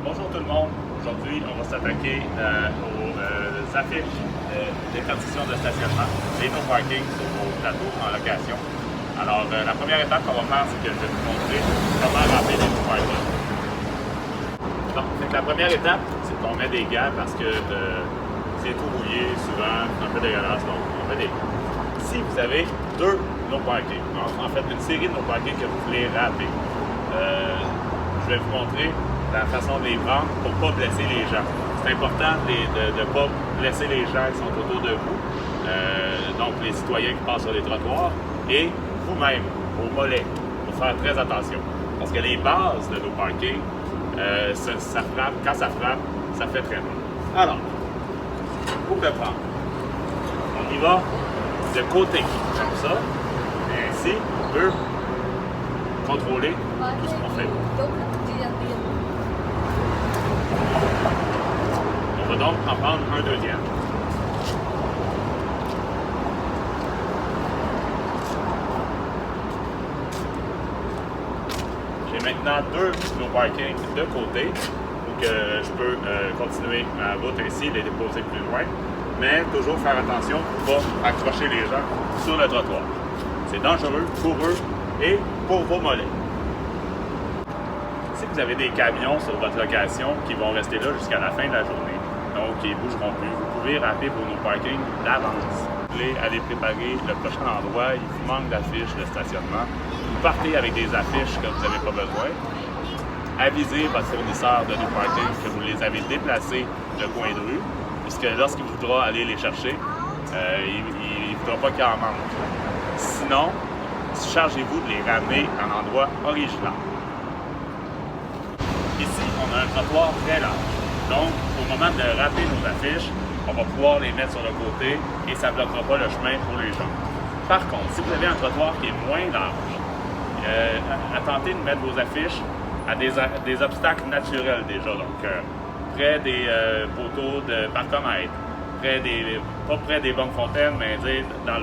Bonjour tout le monde. Aujourd'hui, on va s'attaquer aux affiches des conditions de stationnement et no parking sur vos plateaux en location. Alors, la première étape qu'on va faire, c'est que je vais vous montrer comment remplir les no parking. Donc, la première étape, c'est qu'on met des gants parce que c'est tout mouillé, souvent, un peu dégueulasse, donc on met des gants. Si vous avez deux no parking, en fait une série de no parking que vous voulez râper, je vais vous montrer la façon de les prendre pour ne pas blesser les gens. C'est important de ne pas blesser les gens qui sont autour de vous, donc les citoyens qui passent sur les trottoirs, et vous-même, au mollet. Il faut faire très attention. Parce que les bases de nos parkings, ça frappe, quand ça frappe, ça fait très mal. Alors, pour le prendre, on y va de côté, comme ça, et ainsi, on peut contrôler tout ce qu'on fait. On va donc en prendre un deuxième. J'ai maintenant deux no parking de côté pour que je peux continuer ma route ainsi, les déposer plus loin, mais toujours faire attention pour ne pas accrocher les gens sur le trottoir. C'est dangereux pour eux et pour vos mollets. Si vous avez des camions sur votre location qui vont rester là jusqu'à la fin de la journée, donc ils ne bougeront plus, vous pouvez râper vos no parking d'avance. Vous voulez aller préparer le prochain endroit, il vous manque d'affiches de stationnement, vous partez avec des affiches que vous n'avez pas besoin, avisez votre fournisseur de no parking que vous les avez déplacés de coin de rue, puisque lorsqu'il voudra aller les chercher, il ne voudra pas qu'il en manque. Sinon, chargez-vous de les ramener à l'endroit original. Ici, on a un trottoir très large. Donc, au moment de râper nos affiches, on va pouvoir les mettre sur le côté et ça ne bloquera pas le chemin pour les gens. Par contre, si vous avez un trottoir qui est moins large, attendez de mettre vos affiches à des obstacles naturels déjà. Donc, près des poteaux de parcomètre, pas près des banques fontaines, mais dans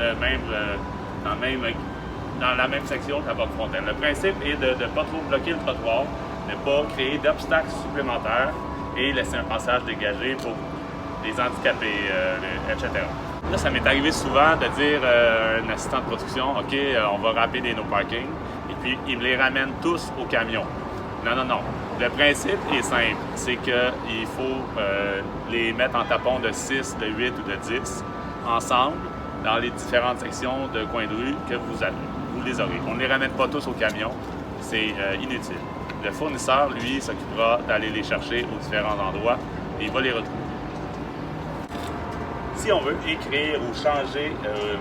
la même section que la banque fontaine. Le principe est de ne pas trop bloquer le trottoir, de ne pas créer d'obstacles supplémentaires et laisser un passage dégagé pour les handicapés, etc. Là, ça m'est arrivé souvent de dire à un assistant de production, OK, on va râper des no parking, et puis ils me les ramènent tous au camion. Non. Le principe est simple, c'est qu'il faut les mettre en tapon de 6, de 8 ou de 10 ensemble dans les différentes sections de coin de rue que vous avez. Vous les aurez. On ne les ramène pas tous au camion, c'est inutile. Le fournisseur, lui, s'occupera d'aller les chercher aux différents endroits et il va les retrouver. Si on veut écrire ou changer,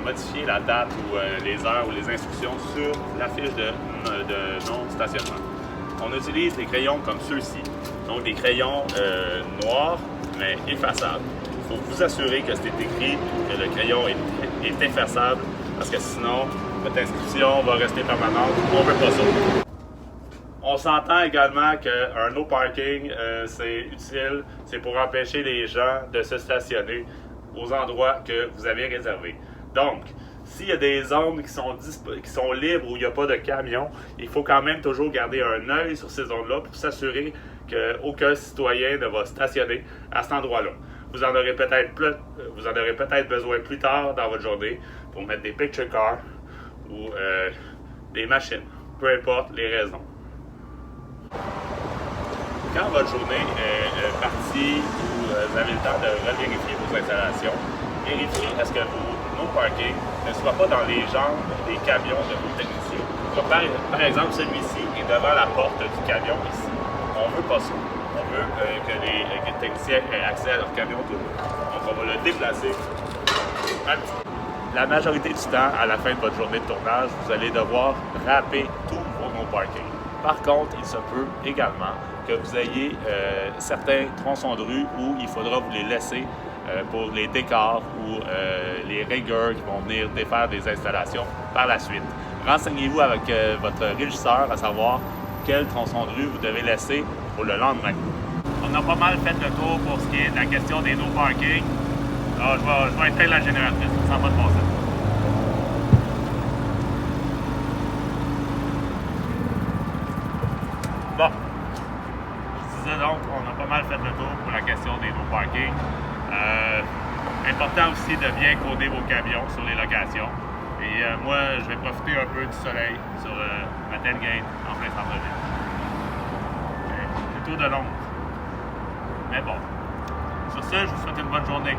modifier la date ou les heures ou les instructions sur l'affiche de non-stationnement, on utilise des crayons comme ceux-ci. Donc des crayons noirs, mais effaçables. Il faut vous assurer que c'est écrit, que le crayon est effaçable, parce que sinon, votre inscription va rester permanente. On ne veut pas ça. On s'entend également qu'un no parking, c'est utile, c'est pour empêcher les gens de se stationner aux endroits que vous avez réservés. Donc, s'il y a des zones qui sont libres où il n'y a pas de camions, il faut quand même toujours garder un œil sur ces zones-là pour s'assurer qu'aucun citoyen ne va stationner à cet endroit-là. Vous en aurez peut-être besoin plus tard dans votre journée pour mettre des picture cars ou des machines, peu importe les raisons. Quand votre journée est partie ou vous avez le temps de revérifier vos installations, vérifiez est-ce que vos no parking ne soient pas dans les jambes des camions de vos techniciens. Donc, par exemple, celui-ci est devant la porte du camion ici. On ne veut pas ça. On veut que les techniciens aient accès à leur camion tout le temps. Donc, on va le déplacer un petit peu. La majorité du temps, à la fin de votre journée de tournage, vous allez devoir râper tous vos no parking. Par contre, il se peut également que vous ayez certains tronçons de rue où il faudra vous les laisser pour les décors ou les rigueurs qui vont venir défaire des installations par la suite. Renseignez-vous avec votre régisseur à savoir quel tronçon de rue vous devez laisser pour le lendemain. On a pas mal fait le tour pour ce qui est de la question des no parking. Alors, je vais éteindre la génératrice, ça n'a pas de bon sens. Bon, je disais donc Donc, on a pas mal fait le tour pour la question des no parking. Important aussi de bien coder vos camions sur les locations. Et moi, je vais profiter un peu du soleil sur ma tailgate en plein centre-ville. C'est tout de l'ombre. Mais bon. Sur ce, je vous souhaite une bonne journée.